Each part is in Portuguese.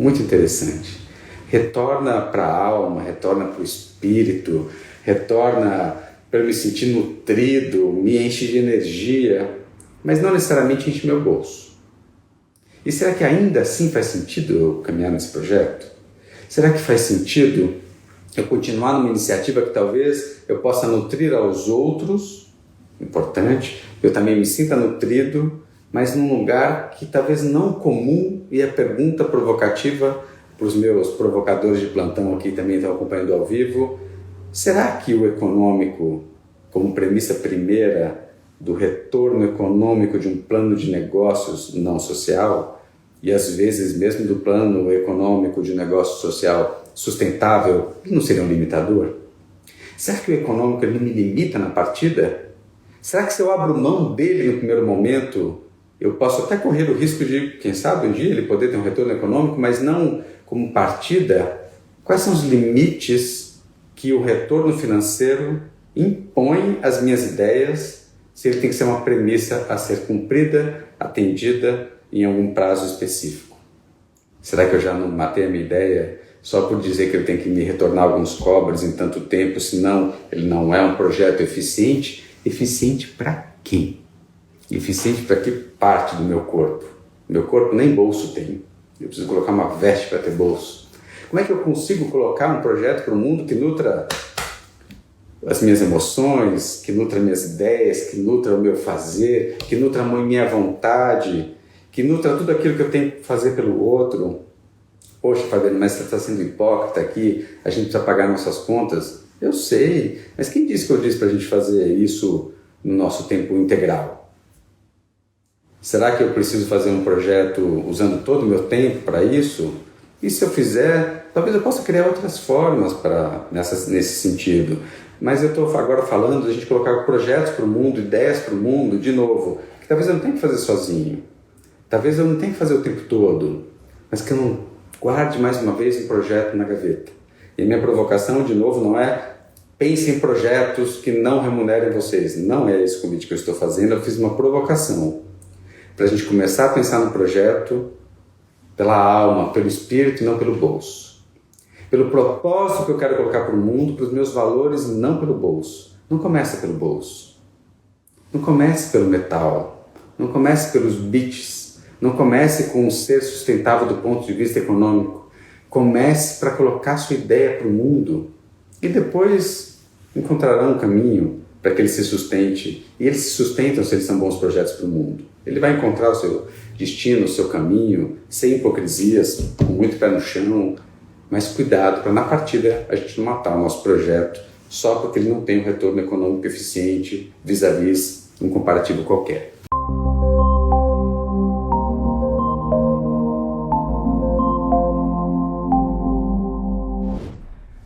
muito interessante. Retorna para a alma, retorna para o espírito, retorna para eu me sentir nutrido, me enche de energia, mas não necessariamente enche meu bolso. E será que ainda assim faz sentido eu caminhar nesse projeto? Será que faz sentido eu continuar numa iniciativa que talvez eu possa nutrir aos outros? Importante, eu também me sinta nutrido, mas num lugar que talvez não comum. E a pergunta provocativa para os meus provocadores de plantão aqui também estão acompanhando ao vivo: será que o econômico, como premissa primeira do retorno econômico de um plano de negócios não social, e às vezes mesmo do plano econômico de negócio social sustentável, não seria um limitador? Será que o econômico ele não me limita na partida? Será que se eu abro mão dele no primeiro momento, eu posso até correr o risco de, quem sabe, um dia ele poder ter um retorno econômico, mas não como partida? Quais são os limites que o retorno financeiro impõe às minhas ideias, se ele tem que ser uma premissa a ser cumprida, atendida em algum prazo específico? Será que eu já não matei a minha ideia só por dizer que ele tem que me retornar alguns cobres em tanto tempo, senão ele não é um projeto eficiente? Eficiente para quem? Eficiente para que parte do meu corpo? Meu corpo nem bolso tem. Eu preciso colocar uma veste para ter bolso. Como é que eu consigo colocar um projeto para o mundo que nutra as minhas emoções, que nutra minhas ideias, que nutra o meu fazer, que nutra a minha vontade, que nutra tudo aquilo que eu tenho que fazer pelo outro? Poxa, Fabiano, mas você está sendo hipócrita aqui, a gente precisa pagar nossas contas. Eu sei, mas quem disse que eu disse para a gente fazer isso no nosso tempo integral? Será que eu preciso fazer um projeto usando todo o meu tempo para isso? E se eu fizer, talvez eu possa criar outras formas nesse sentido. Mas eu estou agora falando de a gente colocar projetos para o mundo, ideias para o mundo, de novo, que talvez eu não tenha que fazer sozinho. Talvez eu não tenha que fazer o tempo todo, mas que eu não guarde mais uma vez um projeto na gaveta. E a minha provocação, de novo, não é pense em projetos que não remunerem vocês. Não é esse o convite que eu estou fazendo, eu fiz uma provocação para a gente começar a pensar no projeto pela alma, pelo espírito e não pelo bolso. Pelo propósito que eu quero colocar para o mundo, para os meus valores, não pelo bolso. Não comece pelo bolso. Não comece pelo metal. Não comece pelos bits. Não comece com um ser sustentável do ponto de vista econômico. Comece para colocar sua ideia para o mundo e depois encontrarão um caminho para que ele se sustente. E eles se sustentam se eles são bons projetos para o mundo. Ele vai encontrar o seu destino, o seu caminho, sem hipocrisias, com muito pé no chão, mas cuidado para na partida a gente não matar o nosso projeto só porque ele não tem um retorno econômico eficiente vis-à-vis um comparativo qualquer.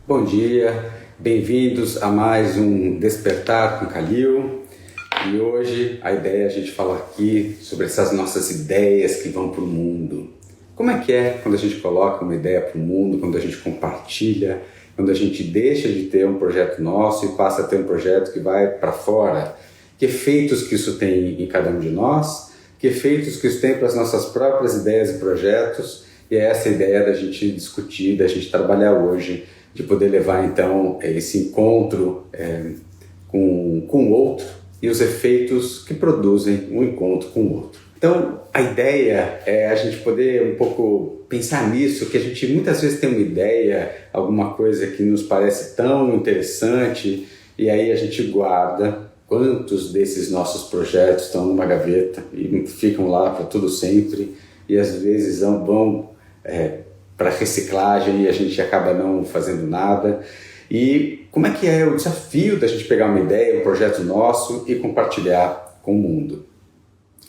Bom dia, bem-vindos a mais um Despertar com Khalil. E hoje a ideia é a gente falar aqui sobre essas nossas ideias que vão para o mundo. Como é quando a gente coloca uma ideia para o mundo, quando a gente compartilha, quando a gente deixa de ter um projeto nosso e passa a ter um projeto que vai para fora? Que efeitos que isso tem em cada um de nós? Que efeitos que isso tem para as nossas próprias ideias e projetos? E é essa a ideia da gente discutir, da gente trabalhar hoje, de poder levar então esse encontro com o outro e os efeitos que produzem um encontro com o outro. Então, a ideia é a gente poder um pouco pensar nisso, que a gente muitas vezes tem uma ideia, alguma coisa que nos parece tão interessante, e aí a gente guarda. Quantos desses nossos projetos estão numa gaveta e ficam lá para tudo sempre, e às vezes vão para reciclagem e a gente acaba não fazendo nada. E como é que é o desafio da gente pegar uma ideia, um projeto nosso e compartilhar com o mundo?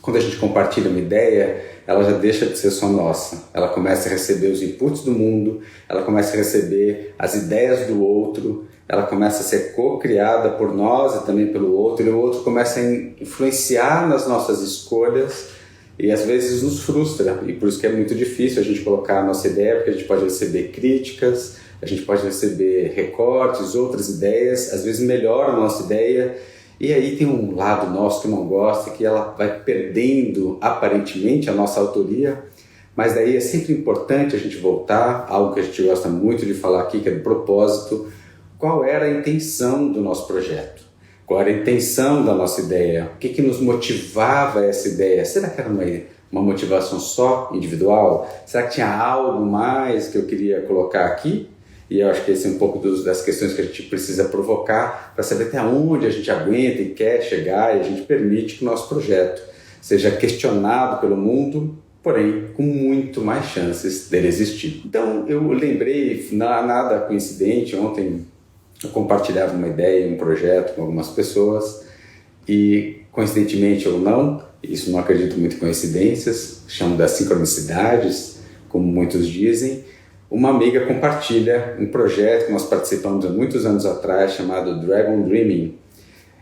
Quando a gente compartilha uma ideia, ela já deixa de ser só nossa. Ela começa a receber os inputs do mundo, ela começa a receber as ideias do outro, ela começa a ser co-criada por nós e também pelo outro, e o outro começa a influenciar nas nossas escolhas e às vezes nos frustra. E por isso que é muito difícil a gente colocar a nossa ideia, porque a gente pode receber críticas, a gente pode receber recortes, outras ideias, às vezes melhora a nossa ideia, e aí tem um lado nosso que não gosta, que ela vai perdendo aparentemente a nossa autoria, Mas daí é sempre importante a gente voltar, algo que a gente gosta muito de falar aqui, que é do propósito. Qual era a intenção do nosso projeto? Qual era a intenção da nossa ideia? O que nos motivava essa ideia? Será que era uma motivação só individual? Será que tinha algo mais que eu queria colocar aqui? E eu acho que esse é um pouco das questões que a gente precisa provocar para saber até onde a gente aguenta e quer chegar, e a gente permite que o nosso projeto seja questionado pelo mundo, porém com muito mais chances dele existir. Então eu lembrei, nada coincidente, ontem eu compartilhava uma ideia, um projeto com algumas pessoas e, coincidentemente ou não, isso não acredito muito em coincidências, chamo das sincronicidades, como muitos dizem, uma amiga compartilha um projeto que nós participamos há muitos anos atrás chamado Dragon Dreaming.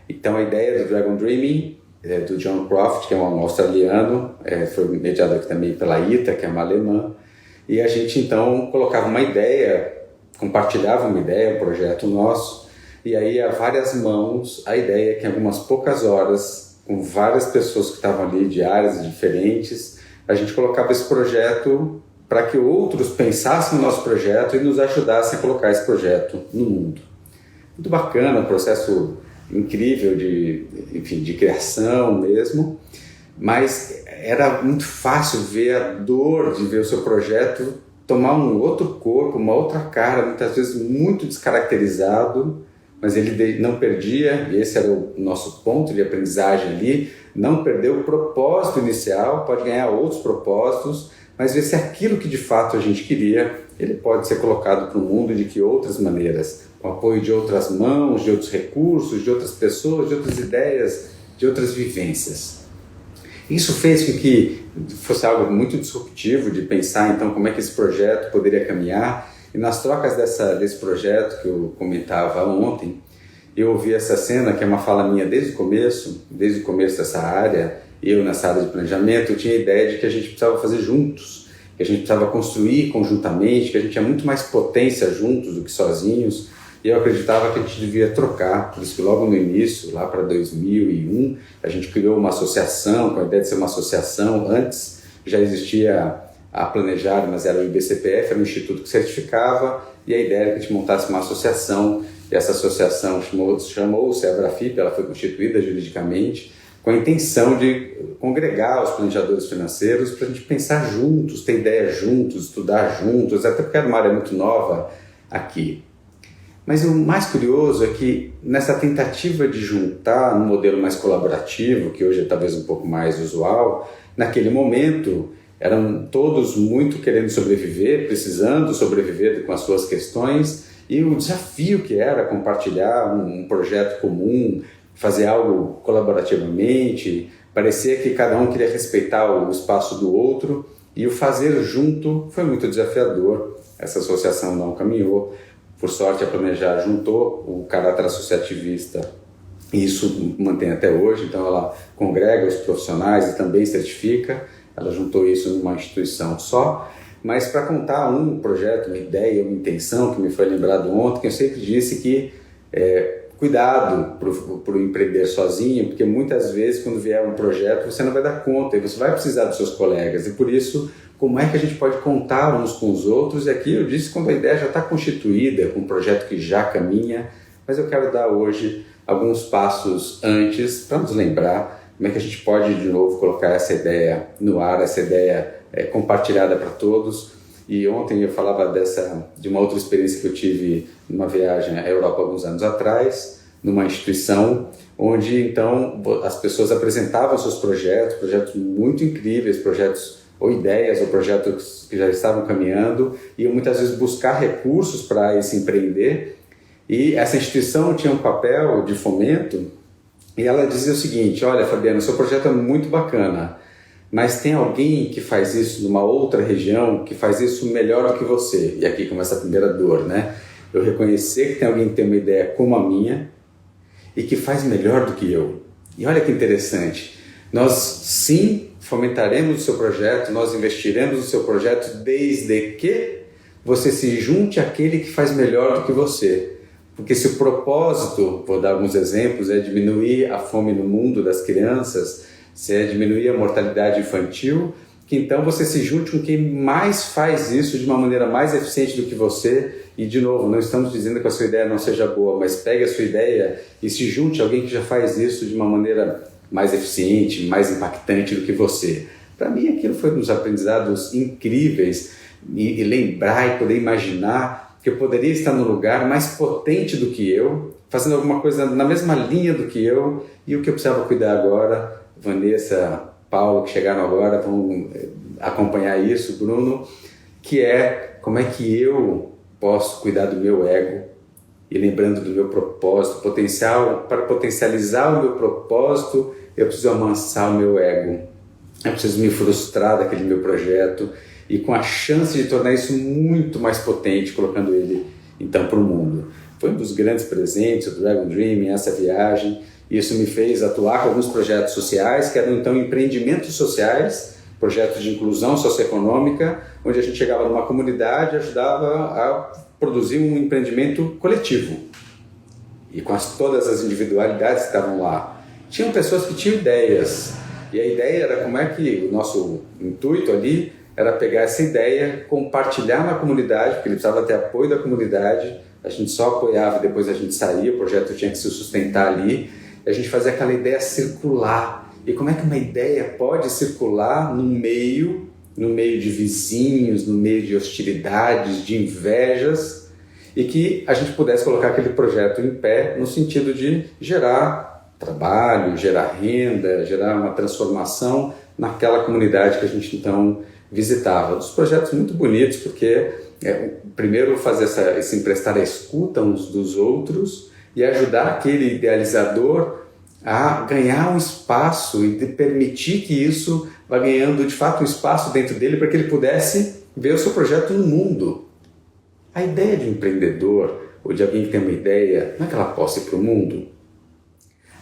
Então a ideia do Dragon Dreaming é do John Croft, que é um australiano, foi mediado aqui também pela Ita, que é uma alemã, e a gente então colocava uma ideia, compartilhava uma ideia, um projeto nosso, e aí a várias mãos, a ideia é que em algumas poucas horas, com várias pessoas que estavam ali de áreas diferentes, a gente colocava esse projeto para que outros pensassem no nosso projeto e nos ajudassem a colocar esse projeto no mundo. Muito bacana, um processo incrível de criação mesmo, mas era muito fácil ver a dor de ver o seu projeto tomar um outro corpo, uma outra cara, muitas vezes muito descaracterizado, mas ele não perdia, e esse era o nosso ponto de aprendizagem ali, não perder o propósito inicial, pode ganhar outros propósitos, mas ver se aquilo que de fato a gente queria, ele pode ser colocado para o mundo de que outras maneiras, com apoio de outras mãos, de outros recursos, de outras pessoas, de outras ideias, de outras vivências. Isso fez com que fosse algo muito disruptivo de pensar então como é que esse projeto poderia caminhar, e nas trocas desse projeto que eu comentava ontem, eu ouvi essa cena que é uma fala minha desde o começo dessa área, eu nessa área de planejamento, eu tinha a ideia de que a gente precisava fazer juntos, que a gente precisava construir conjuntamente, que a gente tinha muito mais potência juntos do que sozinhos, e eu acreditava que a gente devia trocar, por isso que logo no início, lá para 2001, a gente criou uma associação, com a ideia de ser uma associação. Antes já existia a Planejar, mas era o IBCPF, era um instituto que certificava, e a ideia era que a gente montasse uma associação, e essa associação chamou-se Abrafip, ela foi constituída juridicamente, com a intenção de congregar os planejadores financeiros para a gente pensar juntos, ter ideias juntos, estudar juntos, até porque era uma área muito nova aqui. Mas o mais curioso é que nessa tentativa de juntar num modelo mais colaborativo, que hoje é talvez um pouco mais usual, naquele momento eram todos muito querendo sobreviver, precisando sobreviver com as suas questões, e o desafio que era compartilhar um projeto comum, fazer algo colaborativamente, parecia que cada um queria respeitar o espaço do outro, e o fazer junto foi muito desafiador. Essa associação não caminhou. Por sorte, a Planejar juntou o caráter associativista, e isso mantém até hoje, então ela congrega os profissionais e também certifica, ela juntou isso numa instituição só. Mas para contar um projeto, uma ideia, uma intenção que me foi lembrado ontem, que eu sempre disse que cuidado para o empreender sozinho, porque muitas vezes quando vier um projeto você não vai dar conta e você vai precisar dos seus colegas, e por isso como é que a gente pode contar uns com os outros. E aqui eu disse quando a ideia já está constituída, com um projeto que já caminha, mas eu quero dar hoje alguns passos antes para nos lembrar como é que a gente pode de novo colocar essa ideia no ar, essa ideia compartilhada para todos. E ontem eu falava de uma outra experiência que eu tive numa viagem à Europa alguns anos atrás, numa instituição onde então as pessoas apresentavam seus projetos muito incríveis, projetos ou ideias ou projetos que já estavam caminhando, e muitas vezes buscar recursos para esse empreender. E essa instituição tinha um papel de fomento, e ela dizia o seguinte: olha, Fabiano, seu projeto é muito bacana, mas tem alguém que faz isso numa outra região, que faz isso melhor do que você. E aqui começa a primeira dor, né? Eu reconhecer que tem alguém que tem uma ideia como a minha e que faz melhor do que eu. E olha que interessante, nós sim fomentaremos o seu projeto, nós investiremos no seu projeto desde que você se junte àquele que faz melhor do que você. Porque se o propósito, vou dar alguns exemplos, é diminuir a fome no mundo das crianças, se é diminuir a mortalidade infantil, que então você se junte com quem mais faz isso de uma maneira mais eficiente do que você. E, de novo, não estamos dizendo que a sua ideia não seja boa, mas pegue a sua ideia e se junte a alguém que já faz isso de uma maneira mais eficiente, mais impactante do que você. Para mim, aquilo foi um dos aprendizados incríveis, e lembrar e poder imaginar que eu poderia estar num lugar mais potente do que eu, fazendo alguma coisa na mesma linha do que eu, e o que eu precisava cuidar agora, Vanessa, Paulo, que chegaram agora, vão acompanhar isso, Bruno, que é como é que eu posso cuidar do meu ego e lembrando do meu propósito, potencial. Para potencializar o meu propósito, eu preciso amansar o meu ego, eu preciso me frustrar daquele meu projeto e com a chance de tornar isso muito mais potente, colocando ele então para o mundo. Foi um dos grandes presentes, o Dragon Dream, essa viagem. Isso me fez atuar com alguns projetos sociais, que eram então empreendimentos sociais, projetos de inclusão socioeconômica, onde a gente chegava numa comunidade e ajudava a produzir um empreendimento coletivo. E com todas as individualidades que estavam lá. Tinham pessoas que tinham ideias, e a ideia era como é que o nosso intuito ali era pegar essa ideia, compartilhar na comunidade, porque ele precisava ter apoio da comunidade, a gente só apoiava e depois a gente saía, o projeto tinha que se sustentar ali, e a gente fazia aquela ideia circular. E como é que uma ideia pode circular no meio de vizinhos, no meio de hostilidades, de invejas, e que a gente pudesse colocar aquele projeto em pé no sentido de gerar trabalho, gerar renda, gerar uma transformação naquela comunidade que a gente então visitava. Dos projetos muito bonitos, porque primeiro fazer esse emprestar a escuta uns dos outros e ajudar aquele idealizador a ganhar um espaço e de permitir que isso vá ganhando de fato um espaço dentro dele para que ele pudesse ver o seu projeto no mundo. A ideia de um empreendedor ou de alguém que tem uma ideia, não é que ela possa ir para o mundo.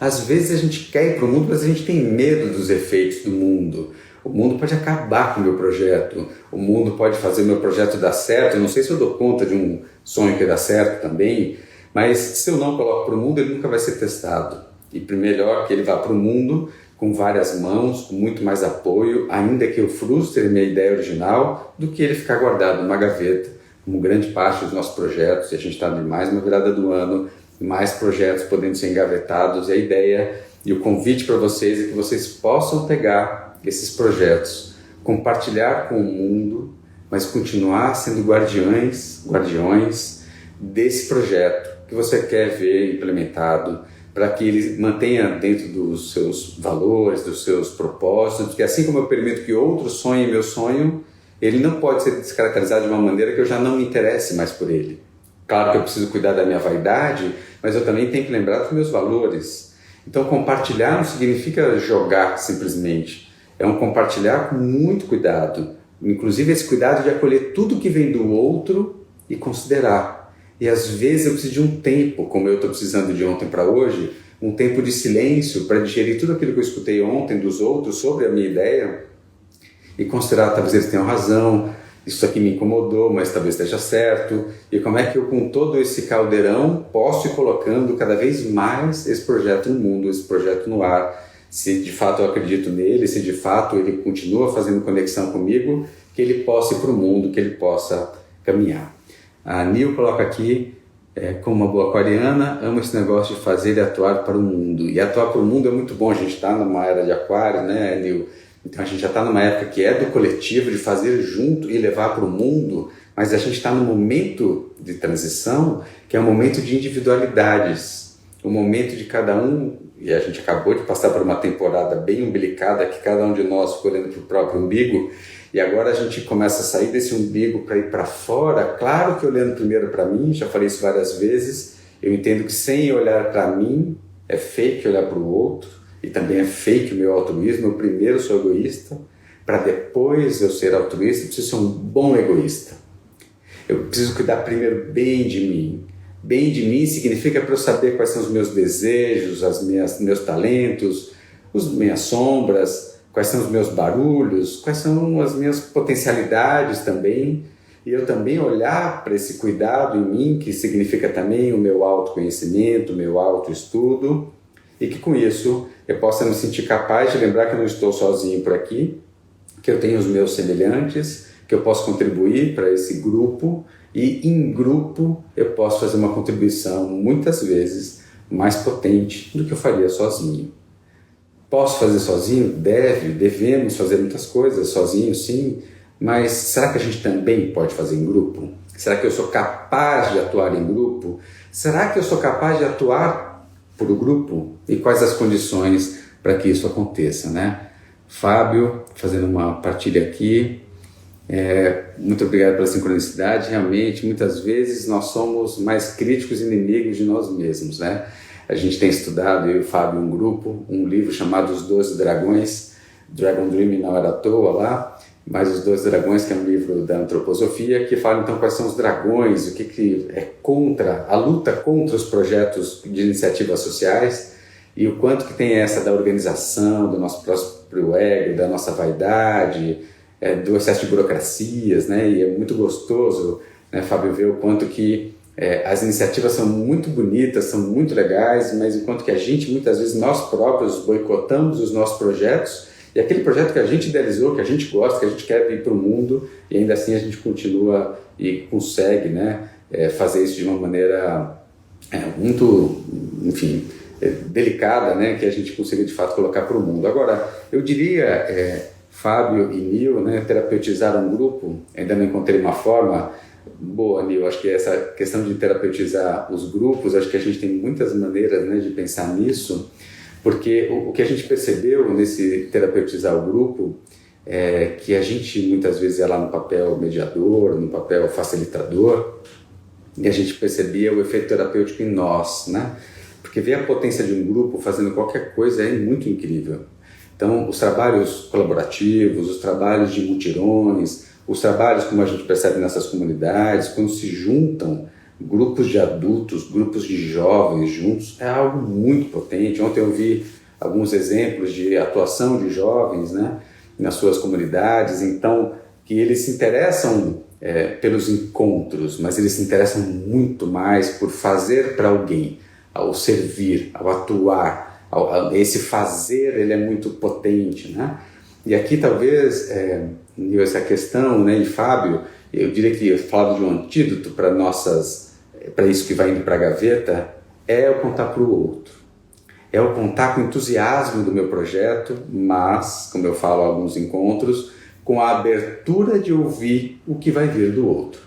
Às vezes a gente quer ir para o mundo, mas a gente tem medo dos efeitos do mundo. O mundo pode acabar com o meu projeto, o mundo pode fazer o meu projeto dar certo. Eu não sei se eu dou conta de um sonho que dá certo também, mas se eu não coloco para o mundo, ele nunca vai ser testado. E melhor que ele vá para o mundo com várias mãos, com muito mais apoio, ainda que eu frustre minha ideia original, do que ele ficar guardado numa gaveta, como grande parte dos nossos projetos. E a gente está em mais uma virada do ano, mais projetos podendo ser engavetados. E a ideia e o convite para vocês é que vocês possam pegar esses projetos, compartilhar com o mundo, mas continuar sendo guardiões desse projeto que você quer ver implementado, para que ele mantenha dentro dos seus valores, dos seus propósitos, porque assim como eu permito que outros sonhem meu sonho, ele não pode ser descaracterizado de uma maneira que eu já não me interesse mais por ele. Claro que eu preciso cuidar da minha vaidade, mas eu também tenho que lembrar dos meus valores. Então compartilhar não significa jogar simplesmente, é um compartilhar com muito cuidado, inclusive esse cuidado de acolher tudo que vem do outro e considerar. E às vezes eu preciso de um tempo, como eu estou precisando de ontem para hoje, um tempo de silêncio para digerir tudo aquilo que eu escutei ontem dos outros sobre a minha ideia e considerar, talvez eles tenham razão, isso aqui me incomodou, mas talvez esteja certo, e como é que eu com todo esse caldeirão posso ir colocando cada vez mais esse projeto no mundo, esse projeto no ar, se de fato eu acredito nele, se de fato ele continua fazendo conexão comigo, que ele possa ir para o mundo, que ele possa caminhar. A Nil coloca aqui, como uma boa aquariana, amo esse negócio de fazer e atuar para o mundo. E atuar para o mundo é muito bom, a gente está numa era de aquário, né, Nil? Então a gente já está numa época que é do coletivo, de fazer junto e levar para o mundo, mas a gente está num momento de transição, que é um momento de individualidades, um momento de cada um, e a gente acabou de passar por uma temporada bem umbilicada, que cada um de nós ficou olhando para o próprio umbigo, e agora a gente começa a sair desse umbigo para ir para fora, claro que olhando primeiro para mim, já falei isso várias vezes, eu entendo que sem olhar para mim, é fake olhar para o outro, e também é fake o meu altruísmo, eu primeiro sou egoísta, para depois eu ser altruísta, eu preciso ser um bom egoísta. Eu preciso cuidar primeiro bem de mim. Bem de mim significa para eu saber quais são os meus desejos, meus talentos, as minhas sombras, quais são os meus barulhos, quais são as minhas potencialidades também, e eu também olhar para esse cuidado em mim, que significa também o meu autoconhecimento, o meu autoestudo, e que com isso eu possa me sentir capaz de lembrar que eu não estou sozinho por aqui, que eu tenho os meus semelhantes, que eu posso contribuir para esse grupo e em grupo eu posso fazer uma contribuição muitas vezes mais potente do que eu faria sozinho. Posso fazer sozinho? Devemos fazer muitas coisas sozinho, sim, mas será que a gente também pode fazer em grupo? Será que eu sou capaz de atuar em grupo? Será que eu sou capaz de atuar por grupo? E quais as condições para que isso aconteça, né? Fábio, fazendo uma partilha aqui, muito obrigado pela sincronicidade. Realmente, muitas vezes nós somos mais críticos e inimigos de nós mesmos, né? A gente tem estudado, eu e o Fábio, um grupo, um livro chamado Os 12 Dragões, Dragon Dream não era à toa lá, mas Os 12 Dragões, que é um livro da antroposofia, que fala então quais são os dragões, o que é contra, a luta contra os projetos de iniciativas sociais e o quanto que tem essa da organização, do nosso próprio ego, da nossa vaidade, do excesso de burocracias, né? E é muito gostoso, né, Fábio, ver o quanto que as iniciativas são muito bonitas, são muito legais, mas enquanto que a gente, muitas vezes, nós próprios boicotamos os nossos projetos, e aquele projeto que a gente idealizou, que a gente gosta, que a gente quer ir para o mundo, e ainda assim a gente continua e consegue, né, fazer isso de uma maneira muito, enfim, delicada, né, que a gente consiga de fato colocar para o mundo. Agora, eu diria, Fábio e Nil, né, terapeutizar um grupo, ainda não encontrei uma forma boa, Nil. Acho que essa questão de terapeutizar os grupos, acho que a gente tem muitas maneiras, né, de pensar nisso, porque o que a gente percebeu nesse terapeutizar o grupo é que a gente muitas vezes ia lá no papel mediador, no papel facilitador, e a gente percebia o efeito terapêutico em nós, né? Porque ver a potência de um grupo fazendo qualquer coisa é muito incrível. Então, os trabalhos colaborativos, os trabalhos de mutirões, os trabalhos como a gente percebe nessas comunidades, quando se juntam grupos de adultos, grupos de jovens juntos, é algo muito potente. Ontem eu vi alguns exemplos de atuação de jovens, né, nas suas comunidades, então, que eles se interessam pelos encontros, mas eles se interessam muito mais por fazer para alguém, ao servir, ao atuar, esse fazer, ele é muito potente, né? E aqui talvez, essa questão, né, e Fábio, eu diria que eu falava de um antídoto para isso que vai indo para a gaveta, é o contar para o outro. É o contar com o entusiasmo do meu projeto, mas, como eu falo em alguns encontros, com a abertura de ouvir o que vai vir do outro.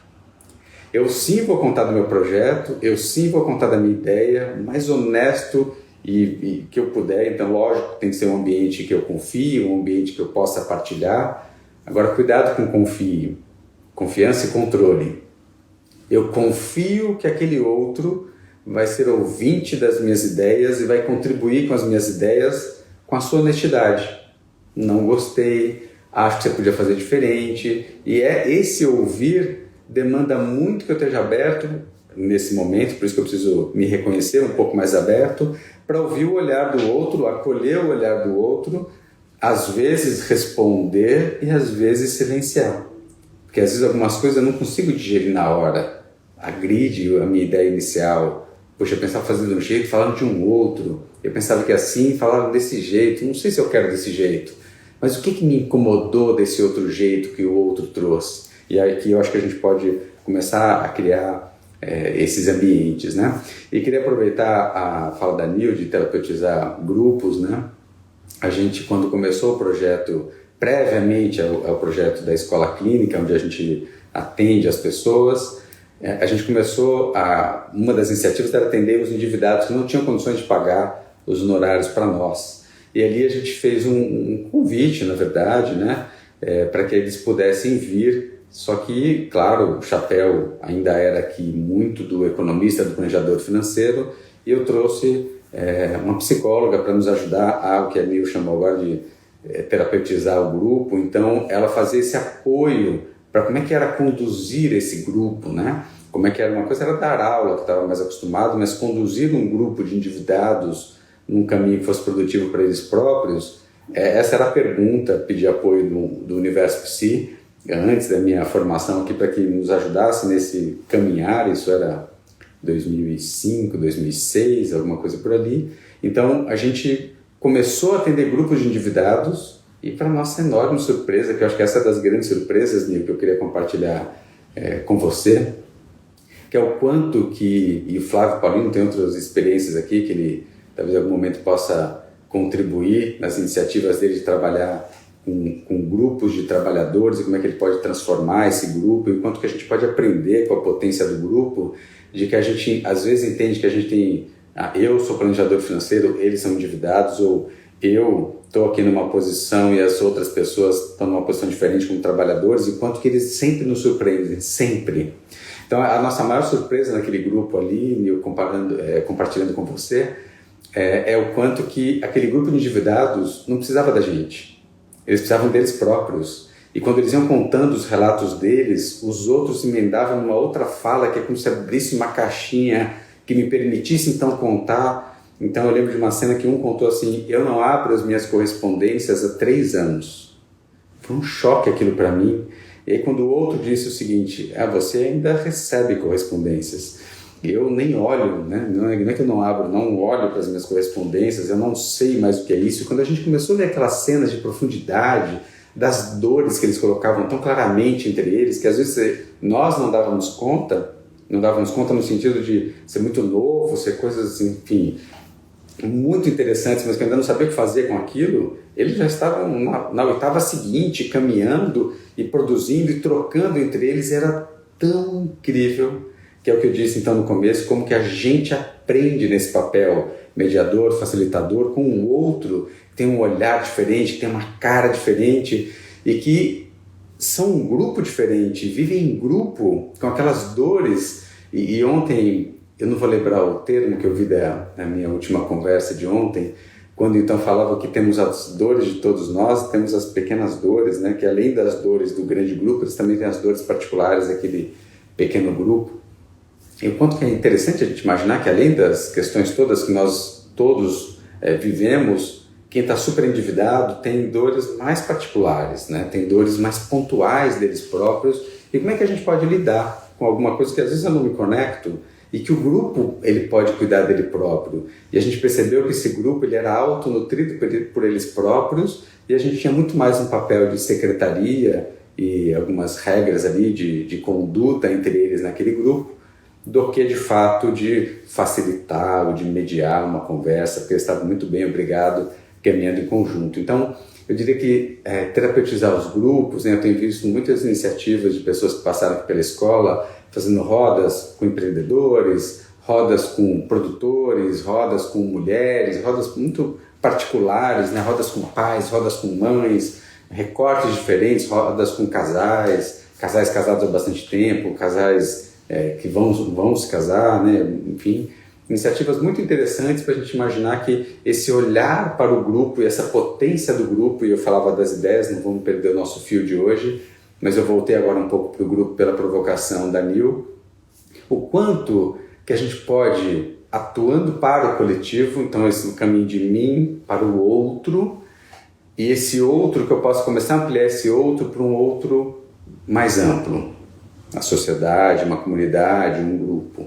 Eu sim vou contar do meu projeto, eu sim vou contar da minha ideia, mais honesto e que eu puder. Então, lógico, tem que ser um ambiente que eu confie, um ambiente que eu possa partilhar. Agora, cuidado com confio, confiança e controle. Eu confio que aquele outro vai ser ouvinte das minhas ideias e vai contribuir com as minhas ideias com a sua honestidade. Não gostei, acho que você podia fazer diferente. E esse ouvir demanda muito que eu esteja aberto nesse momento, por isso que eu preciso me reconhecer um pouco mais aberto, para ouvir o olhar do outro, acolher o olhar do outro, às vezes responder e às vezes silenciar. Porque às vezes algumas coisas eu não consigo digerir na hora. Agride a minha ideia inicial. Poxa, eu pensava fazendo de um jeito, falando de um outro. Eu pensava que assim, falava desse jeito. Não sei se eu quero desse jeito. Mas o que me incomodou desse outro jeito que o outro trouxe? E aí que eu acho que a gente pode começar a criar esses ambientes, né? E queria aproveitar a fala da Nil de terapeutizar grupos, né? A gente, quando começou o projeto, previamente ao projeto da escola clínica, onde a gente atende as pessoas, a gente começou uma das iniciativas era atender os endividados que não tinham condições de pagar os honorários para nós. E ali a gente fez um convite, na verdade, né? Para que eles pudessem vir. Só que, claro, o chapéu ainda era aqui muito do economista, do planejador financeiro, e eu trouxe uma psicóloga para nos ajudar o que a Nil chamou agora de terapeutizar o grupo. Então, ela fazia esse apoio para como é que era conduzir esse grupo, né? Como é que era, uma coisa era dar aula, que estava mais acostumado, mas conduzir um grupo de endividados num caminho que fosse produtivo para eles próprios, essa era a pergunta, pedir apoio do Universo Psi, antes da minha formação aqui, para que nos ajudasse nesse caminhar. Isso era 2005, 2006, alguma coisa por ali. Então, a gente começou a atender grupos de endividados E para nossa enorme surpresa, que eu acho que essa é das grandes surpresas, Nil, que eu queria compartilhar com você, que é o quanto que, e o Flávio Paulino tem outras experiências aqui, que ele talvez em algum momento possa contribuir nas iniciativas dele de trabalhar com grupos de trabalhadores e como é que ele pode transformar esse grupo, e o quanto que a gente pode aprender com a potência do grupo, de que a gente às vezes entende que a gente tem, eu sou planejador financeiro, eles são endividados, ou eu estou aqui numa posição e as outras pessoas estão numa posição diferente como trabalhadores, e quanto que eles sempre nos surpreendem, sempre. Então, a nossa maior surpresa naquele grupo ali, eu compartilhando com você, é o quanto que aquele grupo de endividados não precisava da gente. Eles precisavam deles próprios. E quando eles iam contando os relatos deles, os outros emendavam numa outra fala, que é como se abrisse uma caixinha que me permitisse então contar. Então eu lembro de uma cena que um contou assim: eu não abro as minhas correspondências há 3 anos. Foi um choque aquilo para mim. E aí quando o outro disse o seguinte: você ainda recebe correspondências. Eu nem olho, né? Não é que eu não abro, não olho para as minhas correspondências, eu não sei mais o que é isso. E quando a gente começou a ver aquelas cenas de profundidade, das dores que eles colocavam tão claramente entre eles, que às vezes nós não dávamos conta no sentido de ser muito novo, ser coisas, enfim, muito interessantes, mas que eu ainda não sabia o que fazer com aquilo. Eles já estavam na oitava seguinte, caminhando e produzindo e trocando entre eles. Era tão incrível, que é o que eu disse então no começo, como que a gente aprende nesse papel mediador, facilitador, com um outro que tem um olhar diferente, que tem uma cara diferente e que são um grupo diferente, vivem em grupo com aquelas dores. E ontem, eu não vou lembrar o termo que eu vi na minha última conversa de ontem, quando então falava que temos as dores de todos nós, temos as pequenas dores, né, que além das dores do grande grupo, eles também têm as dores particulares daquele pequeno grupo. E o quanto que é interessante a gente imaginar que além das questões todas que nós todos vivemos, quem está super endividado tem dores mais particulares, né? Tem dores mais pontuais deles próprios. E como é que a gente pode lidar com alguma coisa que às vezes eu não me conecto e que o grupo ele pode cuidar dele próprio? E a gente percebeu que esse grupo ele era autonutrido por eles próprios, e a gente tinha muito mais um papel de secretaria e algumas regras ali de conduta entre eles naquele grupo, do que de fato de facilitar ou de mediar uma conversa, porque eles estavam muito bem, obrigado, caminhando em conjunto. Então, eu diria que terapeutizar os grupos, né, eu tenho visto muitas iniciativas de pessoas que passaram aqui pela escola, fazendo rodas com empreendedores, rodas com produtores, rodas com mulheres, rodas muito particulares, né, rodas com pais, rodas com mães, recortes diferentes, rodas com casais casados há bastante tempo, casais que vão se casar, né? Enfim, iniciativas muito interessantes para a gente imaginar que esse olhar para o grupo e essa potência do grupo, e eu falava das ideias, não vamos perder o nosso fio de hoje, mas eu voltei agora um pouco para o grupo pela provocação da Nil, o quanto que a gente pode, atuando para o coletivo, então esse caminho de mim para o outro, e esse outro que eu posso começar a ampliar esse outro para um outro mais amplo, a sociedade, uma comunidade, um grupo.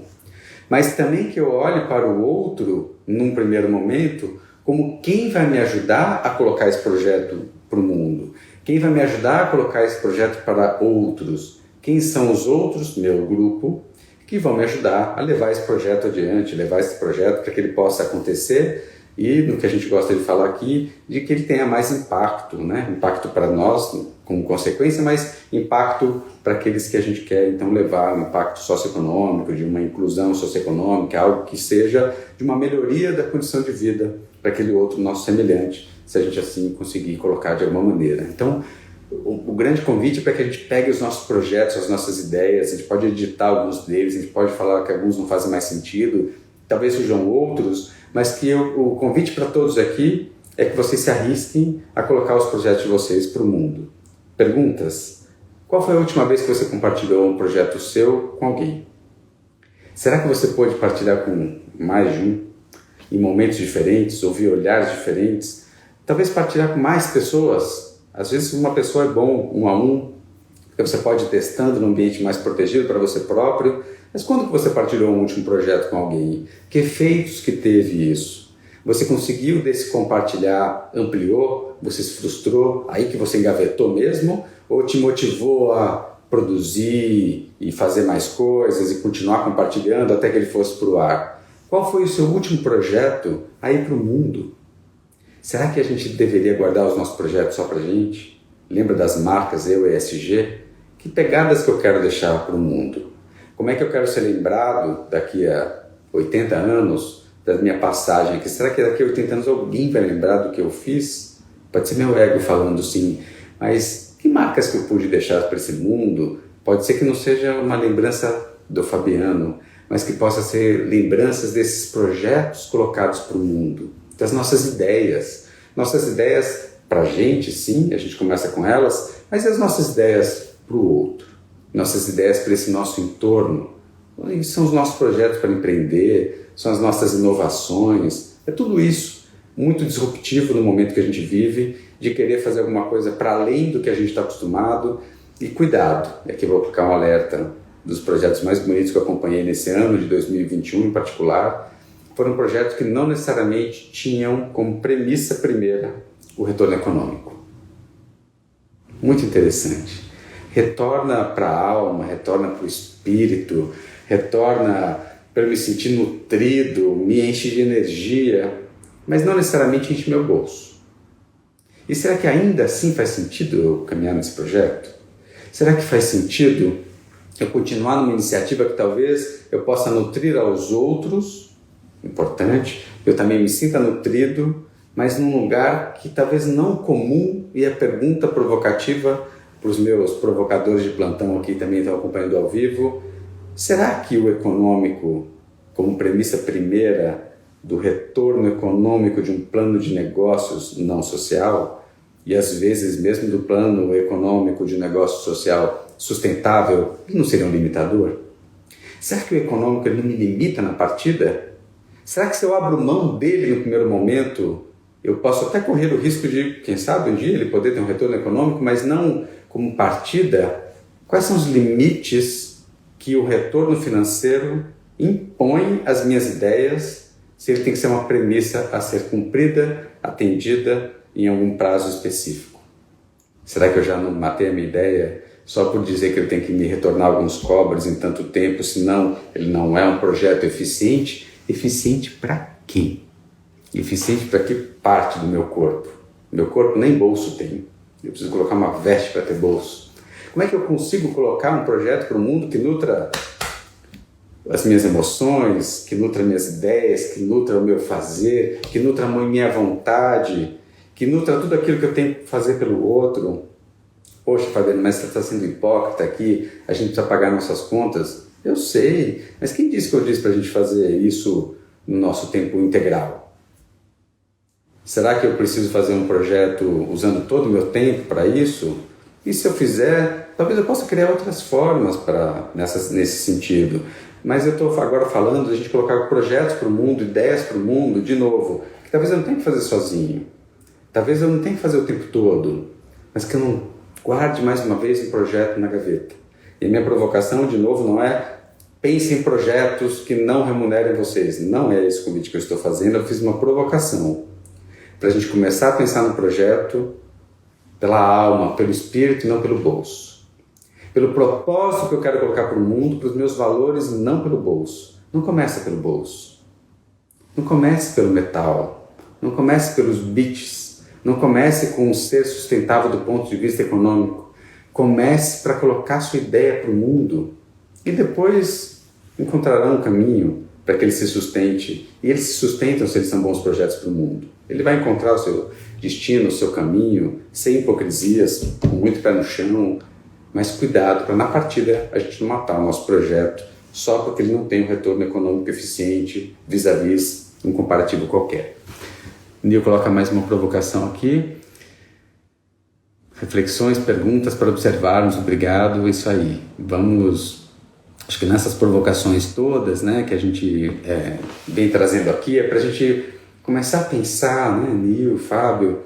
Mas também que eu olhe para o outro, num primeiro momento, como quem vai me ajudar a colocar esse projeto para o mundo, quem vai me ajudar a colocar esse projeto para outros, quem são os outros, meu grupo, que vão me ajudar a levar esse projeto adiante, levar esse projeto para que ele possa acontecer e, no que a gente gosta de falar aqui, de que ele tenha mais impacto, né? Impacto para nós como consequência, mas impacto para aqueles que a gente quer então levar, um impacto socioeconômico, de uma inclusão socioeconômica, algo que seja de uma melhoria da condição de vida para aquele outro nosso semelhante, se a gente assim conseguir colocar de alguma maneira. Então, o grande convite é para que a gente pegue os nossos projetos, as nossas ideias, a gente pode editar alguns deles, a gente pode falar que alguns não fazem mais sentido, talvez surjam outros, mas que o convite para todos aqui é que vocês se arrisquem a colocar os projetos de vocês para o mundo. Perguntas? Qual foi a última vez que você compartilhou um projeto seu com alguém? Será que você pôde partilhar com mais de um? Em momentos diferentes, ouvir olhares diferentes? Talvez partilhar com mais pessoas? Às vezes uma pessoa é bom, um a um, porque você pode ir testando num ambiente mais protegido para você próprio. Mas quando que você partilhou um último projeto com alguém? Que efeitos que teve isso? Você conseguiu desse compartilhar, ampliou, você se frustrou, aí que você engavetou mesmo? Ou te motivou a produzir e fazer mais coisas e continuar compartilhando até que ele fosse para o ar? Qual foi o seu último projeto a ir para o mundo? Será que a gente deveria guardar os nossos projetos só para a gente? Lembra das marcas Eu ESG? Que pegadas que eu quero deixar para o mundo? Como é que eu quero ser lembrado daqui a 80 anos da minha passagem aqui? Será que daqui a 80 anos alguém vai lembrar do que eu fiz? Pode ser meu ego falando sim, mas que marcas que eu pude deixar para esse mundo? Pode ser que não seja uma lembrança do Fabiano, mas que possa ser lembranças desses projetos colocados para o mundo, das nossas ideias. Nossas ideias para a gente, sim, a gente começa com elas, mas e as nossas ideias para o outro? Nossas ideias para esse nosso entorno? E são os nossos projetos para empreender, são as nossas inovações, é tudo isso muito disruptivo no momento que a gente vive, de querer fazer alguma coisa para além do que a gente está acostumado. E cuidado, aqui eu vou colocar um alerta dos projetos mais bonitos que eu acompanhei nesse ano de 2021 em particular, foram projetos que não necessariamente tinham como premissa primeira o retorno econômico. Muito interessante. Retorna para a alma, retorna para o espírito, retorna para eu me sentir nutrido, me enche de energia, mas não necessariamente enche meu bolso. E será que ainda assim faz sentido eu caminhar nesse projeto? Será que faz sentido eu continuar numa iniciativa que talvez eu possa nutrir aos outros? Importante, eu também me sinta nutrido, mas num lugar que talvez não comum, e a pergunta provocativa para os meus provocadores de plantão aqui também estão acompanhando ao vivo, será que o econômico, como premissa primeira do retorno econômico de um plano de negócios não social, e às vezes mesmo do plano econômico de negócio social sustentável, não seria um limitador? Será que o econômico ele não me limita na partida? Será que se eu abro mão dele no primeiro momento, eu posso até correr o risco de, quem sabe, um dia ele poder ter um retorno econômico, mas não como partida? Quais são os limites que o retorno financeiro impõe às minhas ideias, se ele tem que ser uma premissa a ser cumprida, atendida em algum prazo específico? Será que eu já não matei a minha ideia só por dizer que ele tem que me retornar alguns cobres em tanto tempo, senão ele não é um projeto eficiente? Eficiente para quem? Eficiente para que parte do meu corpo? Meu corpo nem bolso tem. Eu preciso colocar uma veste para ter bolso. Como é que eu consigo colocar um projeto para o mundo que nutra as minhas emoções, que nutra minhas ideias, que nutra o meu fazer, que nutra a minha vontade, que nutra tudo aquilo que eu tenho que fazer pelo outro? Poxa, Fabiano, mas você está sendo hipócrita aqui, a gente precisa pagar nossas contas. Eu sei, mas quem disse que eu disse para a gente fazer isso no nosso tempo integral? Será que eu preciso fazer um projeto usando todo o meu tempo para isso? E se eu fizer, talvez eu possa criar outras formas nesse sentido. Mas eu estou agora falando de a gente colocar projetos para o mundo, ideias para o mundo, de novo, que talvez eu não tenha que fazer sozinho. Talvez eu não tenha que fazer o tempo todo, mas que eu não guarde mais uma vez um projeto na gaveta. E a minha provocação, de novo, não é pense em projetos que não remunerem vocês. Não é esse o convite que eu estou fazendo, eu fiz uma provocação para a gente começar a pensar no projeto pela alma, pelo espírito e não pelo bolso. Pelo propósito que eu quero colocar para o mundo, para os meus valores, não pelo bolso. Não começa pelo bolso. Não comece pelo metal. Não comece pelos bits. Não comece com um ser sustentável do ponto de vista econômico. Comece para colocar sua ideia para o mundo e depois encontrará um caminho para que ele se sustente. E eles se sustentam se eles são bons projetos para o mundo. Ele vai encontrar o seu destino, o seu caminho, sem hipocrisias, com muito pé no chão, mas cuidado para na partida a gente não matar o nosso projeto só porque ele não tem um retorno econômico eficiente vis-à-vis um comparativo qualquer. Nil coloca mais uma provocação aqui. Reflexões, perguntas para observarmos. Obrigado, isso aí. Vamos, acho que nessas provocações todas, né, que a gente vem trazendo aqui, é para a gente começar a pensar, né, Nil, Fábio,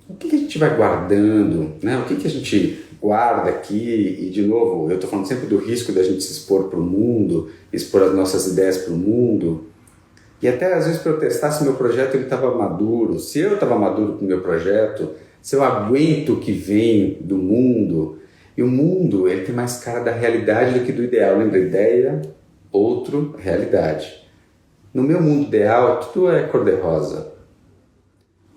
o que a gente vai guardando, né, o que a gente guarda aqui, e de novo, eu estou falando sempre do risco da gente se expor para o mundo, expor as nossas ideias para o mundo, E até às vezes para eu testar se meu projeto estava maduro, se eu estava maduro com o meu projeto, se eu aguento o que vem do mundo. E o mundo, ele tem mais cara da realidade do que do ideal. Lembra? Ideia, outro, realidade. No meu mundo ideal, tudo é cor-de-rosa.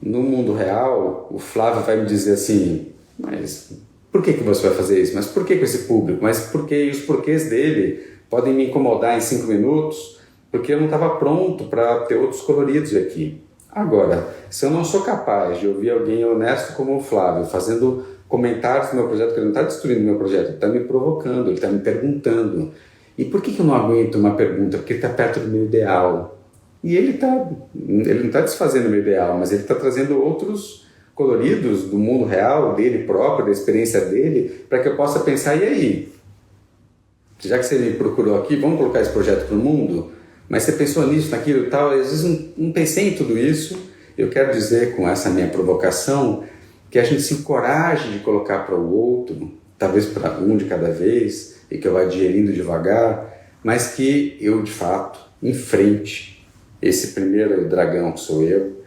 No mundo real, o Flávio vai me dizer assim, mas por que você vai fazer isso? Mas por que com esse público? Mas por que? E os porquês dele podem me incomodar em 5 minutos, porque eu não estava pronto para ter outros coloridos aqui. Agora, se eu não sou capaz de ouvir alguém honesto como o Flávio, fazendo comentários do meu projeto, que ele não está destruindo o meu projeto, ele está me provocando, ele está me perguntando. E por que eu não aguento uma pergunta? Porque ele está perto do meu ideal. E ele não está desfazendo o meu ideal, mas ele está trazendo outros coloridos do mundo real, dele próprio, da experiência dele, para que eu possa pensar, e aí? Já que você me procurou aqui, vamos colocar esse projeto para o mundo? Mas você pensou nisso, naquilo e tal, e às vezes não pensei em tudo isso. Eu quero dizer com essa minha provocação que a gente se encoraje de colocar para o outro, talvez para um de cada vez, e que eu vá digerindo devagar, mas que eu, de fato, enfrente esse primeiro dragão que sou eu,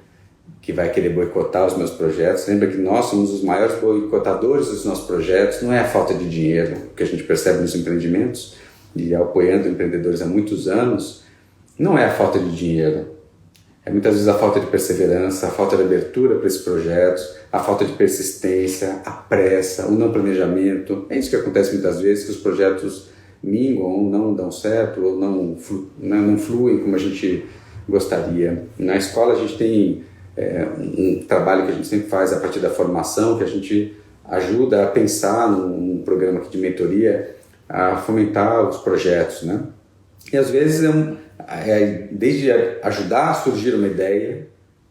que vai querer boicotar os meus projetos. Lembra que nós somos os maiores boicotadores dos nossos projetos, não é a falta de dinheiro, que a gente percebe nos empreendimentos, e apoiando empreendedores há muitos anos, não é a falta de dinheiro, é muitas vezes a falta de perseverança, a falta de abertura para esses projetos, a falta de persistência, a pressa, o não planejamento. É isso que acontece muitas vezes, que os projetos minguam, ou não dão certo, ou não fluem como a gente gostaria. Na escola a gente tem um trabalho que a gente sempre faz a partir da formação, que a gente ajuda a pensar num programa aqui de mentoria, a fomentar os projetos, né? E às vezes desde ajudar a surgir uma ideia,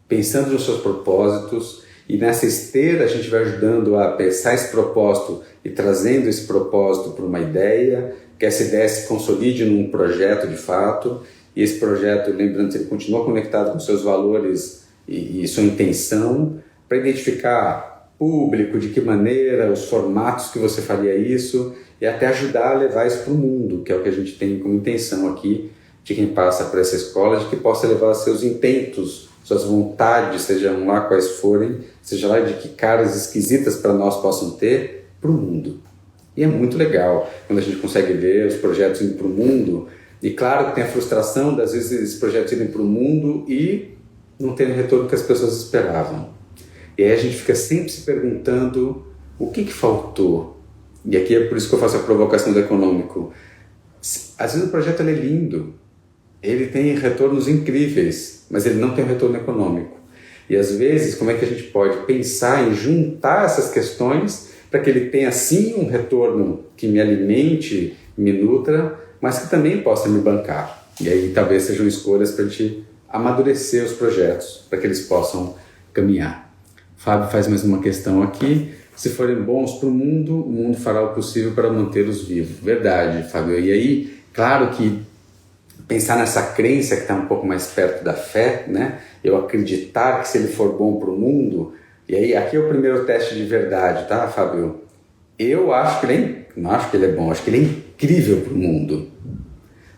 pensando nos seus propósitos, e nessa esteira a gente vai ajudando a pensar esse propósito e trazendo esse propósito para uma ideia, que essa ideia se consolide num projeto de fato, e esse projeto, lembrando, ele continua conectado com seus valores e sua intenção, para identificar público, de que maneira, os formatos que você faria isso, e até ajudar a levar isso para o mundo, que é o que a gente tem como intenção aqui, de quem passa por essa escola, de que possa levar seus intentos, suas vontades, sejam lá quais forem, seja lá de que caras esquisitas para nós possam ter, para o mundo. E é muito legal quando a gente consegue ver os projetos indo para o mundo, e claro que tem a frustração das vezes esses projetos irem para o mundo e não terem o retorno que as pessoas esperavam. E aí a gente fica sempre se perguntando o que faltou. E aqui é por isso que eu faço a provocação do econômico. Às vezes o projeto é lindo, ele tem retornos incríveis, mas ele não tem um retorno econômico. E às vezes, como é que a gente pode pensar em juntar essas questões para que ele tenha sim um retorno que me alimente, me nutra, mas que também possa me bancar. E aí talvez sejam escolhas para a gente amadurecer os projetos, para que eles possam caminhar. Fábio faz mais uma questão aqui. Se forem bons para o mundo fará o possível para mantê-los vivos. Verdade, Fábio. E aí, claro que pensar nessa crença que está um pouco mais perto da fé, né? Eu acreditar que se ele for bom para o mundo, e aí aqui é o primeiro teste de verdade, tá, Fábio? Eu acho que não acho que ele é bom, acho que ele é incrível para o mundo.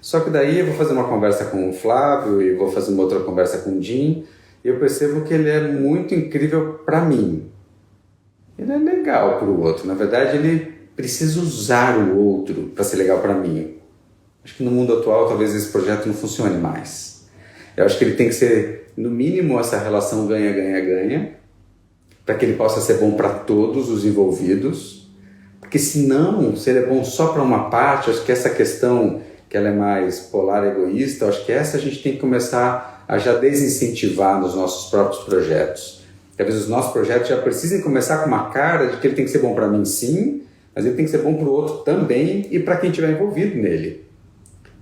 Só que daí eu vou fazer uma conversa com o Flávio e vou fazer uma outra conversa com o Jim, e eu percebo que ele é muito incrível para mim. Ele é legal para o outro, na verdade ele precisa usar o outro para ser legal para mim. Acho que no mundo atual talvez esse projeto não funcione mais. Eu acho que ele tem que ser, no mínimo, essa relação ganha-ganha-ganha, para que ele possa ser bom para todos os envolvidos, porque senão, se ele é bom só para uma parte, acho que essa questão, que ela é mais polar, egoísta, acho que essa a gente tem que começar a já desincentivar nos nossos próprios projetos. Talvez os nossos projetos já precisem começar com uma cara de que ele tem que ser bom para mim sim, mas ele tem que ser bom para o outro também e para quem estiver envolvido nele.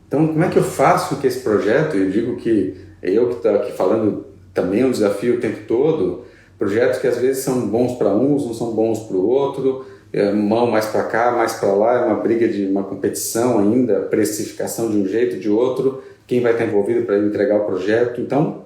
Então, como é que eu faço que esse projeto, eu digo que eu que estou aqui falando também é um desafio o tempo todo, projetos que às vezes são bons para uns, não são bons para o outro, mão mais para cá, mais para lá, é uma briga de uma competição ainda, precificação de um jeito, de outro, quem vai estar envolvido para entregar o projeto. Então,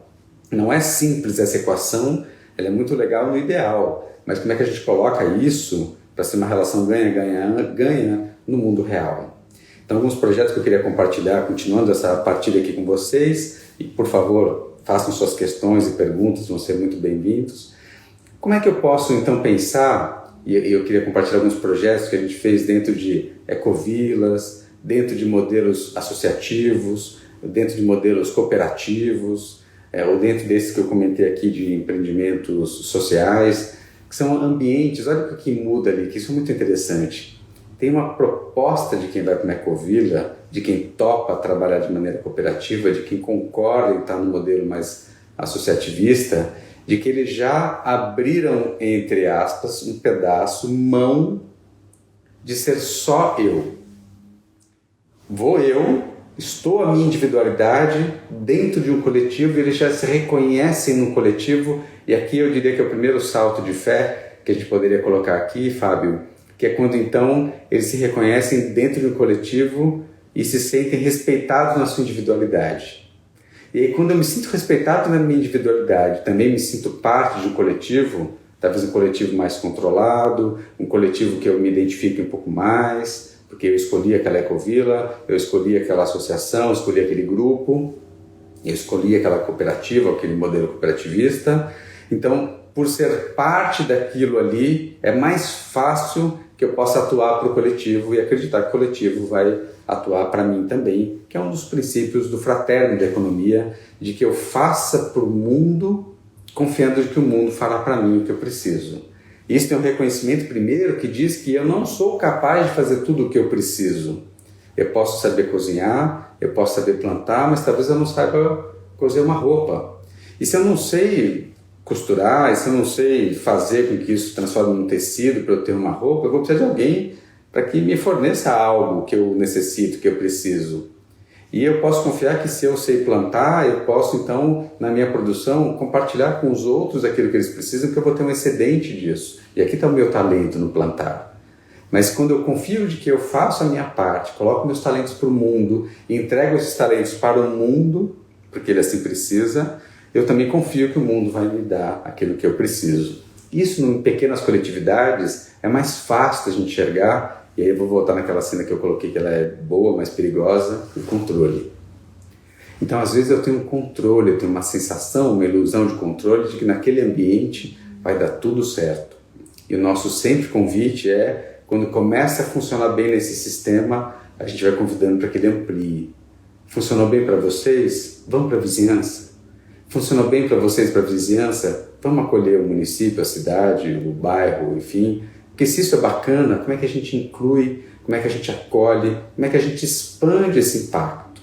não é simples essa equação, ela é muito legal no ideal, mas como é que a gente coloca isso para ser uma relação ganha-ganha-ganha no mundo real? Então, alguns projetos que eu queria compartilhar, continuando essa partilha aqui com vocês, e por favor, façam suas questões e perguntas, vão ser muito bem-vindos. Como é que eu posso, então, pensar, e eu queria compartilhar alguns projetos que a gente fez dentro de ecovilas, dentro de modelos associativos, dentro de modelos cooperativos, ou dentro desses que eu comentei aqui de empreendimentos sociais, que são ambientes, olha o que muda ali, que isso é muito interessante. Tem uma proposta de quem vai para uma ecovila, de quem topa trabalhar de maneira cooperativa, de quem concorda em estar no modelo mais associativista, de que eles já abriram, entre aspas, um pedaço, mão de ser só eu. Vou eu, estou a minha individualidade dentro de um coletivo, e eles já se reconhecem no coletivo, e aqui eu diria que é o primeiro salto de fé que a gente poderia colocar aqui, Fábio, que é quando então eles se reconhecem dentro de um coletivo e se sentem respeitados na sua individualidade. E aí quando eu me sinto respeitado na minha individualidade, também me sinto parte de um coletivo, talvez um coletivo mais controlado, um coletivo que eu me identifique um pouco mais, porque eu escolhi aquela ecovila, eu escolhi aquela associação, eu escolhi aquele grupo, eu escolhi aquela cooperativa, aquele modelo cooperativista. Então, por ser parte daquilo ali, é mais fácil que eu possa atuar para o coletivo e acreditar que o coletivo vai atuar para mim também, que é um dos princípios do fraterno de economia, de que eu faça para o mundo, confiando de que o mundo fará para mim o que eu preciso. Isso tem um reconhecimento primeiro que diz que eu não sou capaz de fazer tudo o que eu preciso. Eu posso saber cozinhar, eu posso saber plantar, mas talvez eu não saiba cozer uma roupa. E se eu não sei costurar, e se eu não sei fazer com que isso se transforme num tecido para eu ter uma roupa, eu vou precisar de alguém para que me forneça algo que eu necessito, que eu preciso. E eu posso confiar que se eu sei plantar, eu posso então, na minha produção, compartilhar com os outros aquilo que eles precisam, que eu vou ter um excedente disso. E aqui está o meu talento no plantar. Mas quando eu confio de que eu faço a minha parte, coloco meus talentos para o mundo, e entrego esses talentos para o mundo, porque ele assim precisa, eu também confio que o mundo vai me dar aquilo que eu preciso. Isso, em pequenas coletividades, é mais fácil de a gente enxergar. E aí eu vou voltar naquela cena que eu coloquei, que ela é boa, mas perigosa, o controle. Então, às vezes eu tenho um controle, eu tenho uma sensação, uma ilusão de controle de que naquele ambiente vai dar tudo certo. E o nosso sempre convite é, quando começa a funcionar bem nesse sistema, a gente vai convidando para que ele amplie. Funcionou bem para vocês? Vamos para a vizinhança. Funcionou bem para vocês, para a vizinhança? Vamos acolher o município, a cidade, o bairro, enfim. Porque se isso é bacana, como é que a gente inclui, como é que a gente acolhe, como é que a gente expande esse impacto?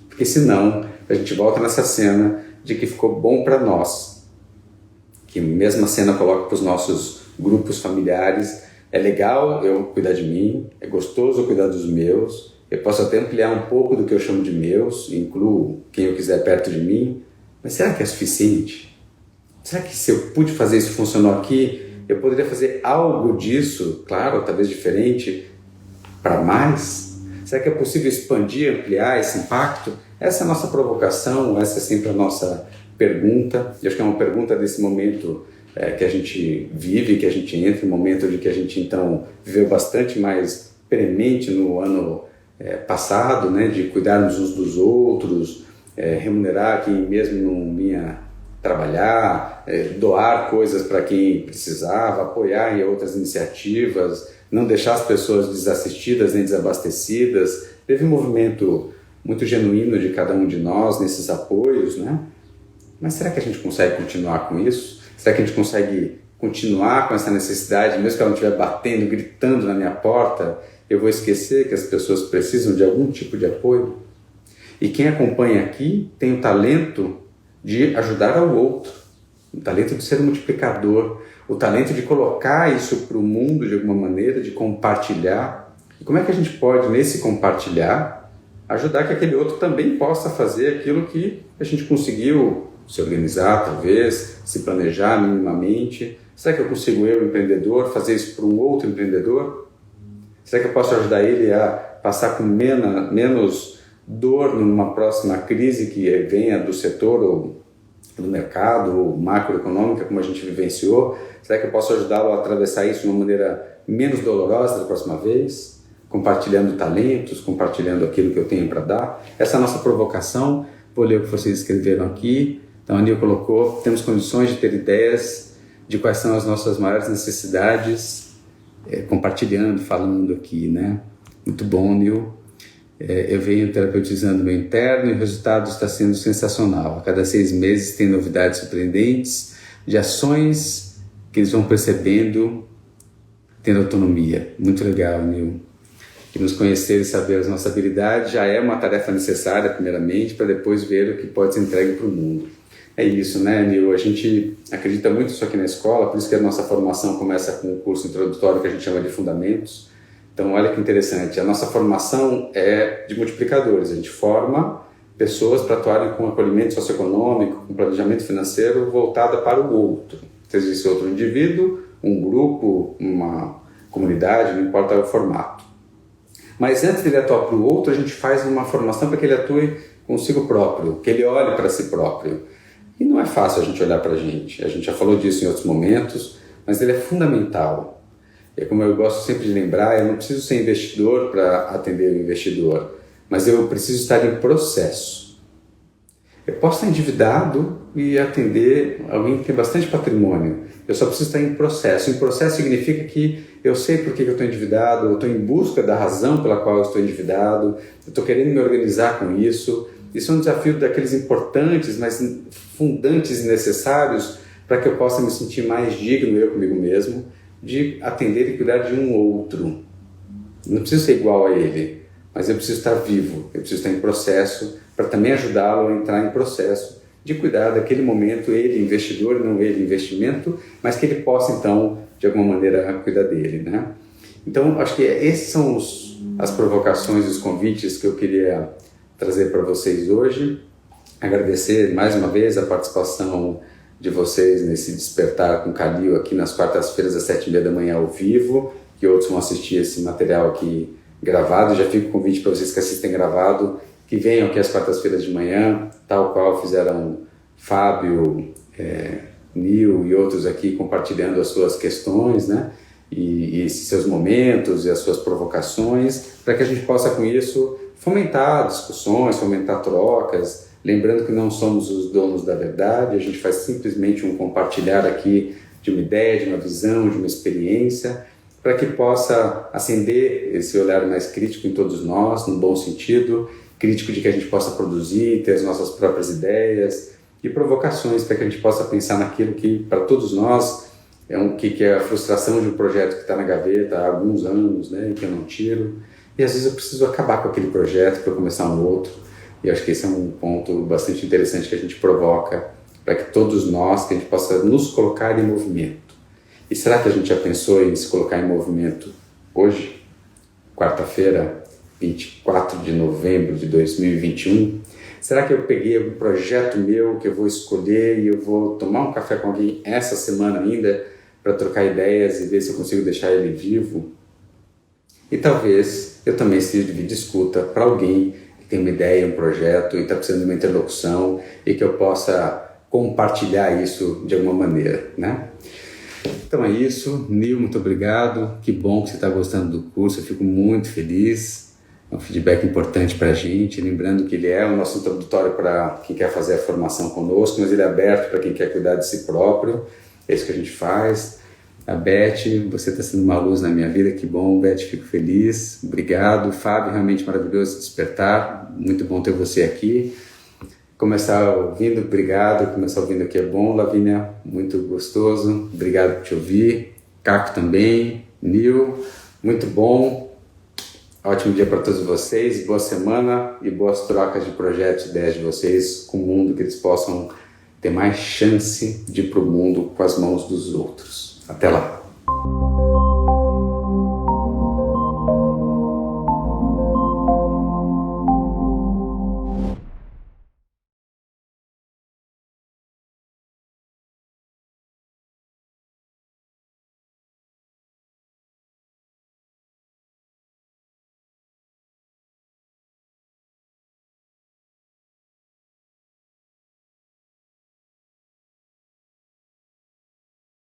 Porque senão, a gente volta nessa cena de que ficou bom para nós. Que a mesma cena coloca para os nossos grupos familiares. É legal eu cuidar de mim, é gostoso eu cuidar dos meus, eu posso até ampliar um pouco do que eu chamo de meus, incluo quem eu quiser perto de mim, mas será que é suficiente? Será que se eu pude fazer isso funcionou aqui, eu poderia fazer algo disso, claro, talvez diferente, para mais? Será que é possível expandir, ampliar esse impacto? Essa é a nossa provocação, essa é sempre a nossa pergunta. Eu acho que é uma pergunta desse momento que a gente vive, que a gente entra, um momento de que a gente então viveu bastante mais premente no ano passado, né, de cuidarmos uns dos outros, remunerar quem mesmo não vinha trabalhar, doar coisas para quem precisava, apoiar em outras iniciativas, não deixar as pessoas desassistidas nem desabastecidas. Teve um movimento muito genuíno de cada um de nós nesses apoios, né? Mas será que a gente consegue continuar com isso? Será que a gente consegue continuar com essa necessidade, mesmo que ela não estiver batendo, gritando na minha porta, eu vou esquecer que as pessoas precisam de algum tipo de apoio? E quem acompanha aqui tem o talento de ajudar ao outro, o talento de ser um multiplicador, o talento de colocar isso para o mundo de alguma maneira, de compartilhar. E como é que a gente pode, nesse compartilhar, ajudar que aquele outro também possa fazer aquilo que a gente conseguiu se organizar, talvez, se planejar minimamente? Será que eu consigo, eu, empreendedor, fazer isso para um outro empreendedor? Será que eu posso ajudar ele a passar com menos dor numa próxima crise que venha do setor ou do mercado ou macroeconômica, como a gente vivenciou? Será que eu posso ajudá-lo a atravessar isso de uma maneira menos dolorosa da próxima vez? compartilhando talentos, compartilhando aquilo que eu tenho para dar. Essa é a nossa provocação. Vou ler o que vocês escreveram aqui. Então, a Nil colocou: temos condições de ter ideias de quais são as nossas maiores necessidades, compartilhando, falando aqui, né? Muito bom, Nil. Eu venho terapeutizando o meu interno e o resultado está sendo sensacional. A cada 6 meses tem novidades surpreendentes de ações que eles vão percebendo, tendo autonomia. Muito legal, Nil. E nos conhecer e saber as nossas habilidades já é uma tarefa necessária, primeiramente, para depois ver o que pode ser entregue para o mundo. É isso, né, Nil? A gente acredita muito nisso aqui na escola, por isso que a nossa formação começa com um curso introdutório que a gente chama de Fundamentos. Então, olha que interessante, a nossa formação é de multiplicadores. A gente forma pessoas para atuarem com acolhimento socioeconômico, com planejamento financeiro voltada para o outro. Seja esse outro indivíduo, um grupo, uma comunidade, não importa o formato. Mas antes dele atuar para o outro, a gente faz uma formação para que ele atue consigo próprio, que ele olhe para si próprio. E não é fácil a gente olhar para a gente já falou disso em outros momentos, mas ele é fundamental. É como eu gosto sempre de lembrar, eu não preciso ser investidor para atender o investidor, mas eu preciso estar em processo. Eu posso estar endividado e atender alguém que tem bastante patrimônio. Eu só preciso estar em processo. Em processo significa que eu sei por que eu estou endividado, eu estou em busca da razão pela qual eu estou endividado, eu estou querendo me organizar com isso. Isso é um desafio daqueles importantes, mas fundantes e necessários para que eu possa me sentir mais digno, eu comigo mesmo, de atender e cuidar de um outro. Não preciso ser igual a ele, mas eu preciso estar vivo, eu preciso estar em processo para também ajudá-lo a entrar em processo de cuidar daquele momento, ele investidor, não ele investimento, mas que ele possa então, de alguma maneira, cuidar dele, né? Então, acho que esses são as provocações, os convites que eu queria trazer para vocês hoje. Agradecer mais uma vez a participação de vocês nesse Despertar com Kalil aqui nas quartas-feiras às 7h30 da manhã ao vivo, que outros vão assistir esse material aqui gravado. Já fica o convite para vocês que assistem gravado, que venham aqui às quartas-feiras de manhã, tal qual fizeram Fábio, Nil e outros aqui compartilhando as suas questões, né? E seus momentos e as suas provocações, para que a gente possa com isso fomentar discussões, fomentar trocas, lembrando que não somos os donos da verdade, a gente faz simplesmente um compartilhar aqui de uma ideia, de uma visão, de uma experiência, para que possa acender esse olhar mais crítico em todos nós, no bom sentido, crítico de que a gente possa produzir, ter as nossas próprias ideias e provocações para que a gente possa pensar naquilo que para todos nós que é a frustração de um projeto que está na gaveta há alguns anos, né, e que eu não tiro. E às vezes eu preciso acabar com aquele projeto para começar um outro. E acho que esse é um ponto bastante interessante que a gente provoca para que todos nós, que a gente possa nos colocar em movimento. E será que a gente já pensou em se colocar em movimento hoje, quarta-feira, 24 de novembro de 2021? Será que eu peguei algum projeto meu que eu vou escolher e eu vou tomar um café com alguém essa semana ainda para trocar ideias e ver se eu consigo deixar ele vivo? E talvez eu também sirva de escuta para alguém que tem uma ideia, um projeto e está precisando de uma interlocução e que eu possa compartilhar isso de alguma maneira, né? Então é isso. Nil, muito obrigado. Que bom que você está gostando do curso. Eu fico muito feliz. É um feedback importante para a gente. Lembrando que ele é o nosso introdutório para quem quer fazer a formação conosco, mas ele é aberto para quem quer cuidar de si próprio. É isso que a gente faz. A Beth, você está sendo uma luz na minha vida, que bom, Beth, fico feliz, obrigado. Fábio, realmente maravilhoso despertar, muito bom ter você aqui. Começar ouvindo, obrigado, começar ouvindo aqui é bom. Lavínia, muito gostoso, obrigado por te ouvir. Caco também, Nil, muito bom. Ótimo dia para todos vocês, boa semana e boas trocas de projetos e ideias de vocês com o mundo, que eles possam ter mais chance de ir para o mundo com as mãos dos outros. Até lá!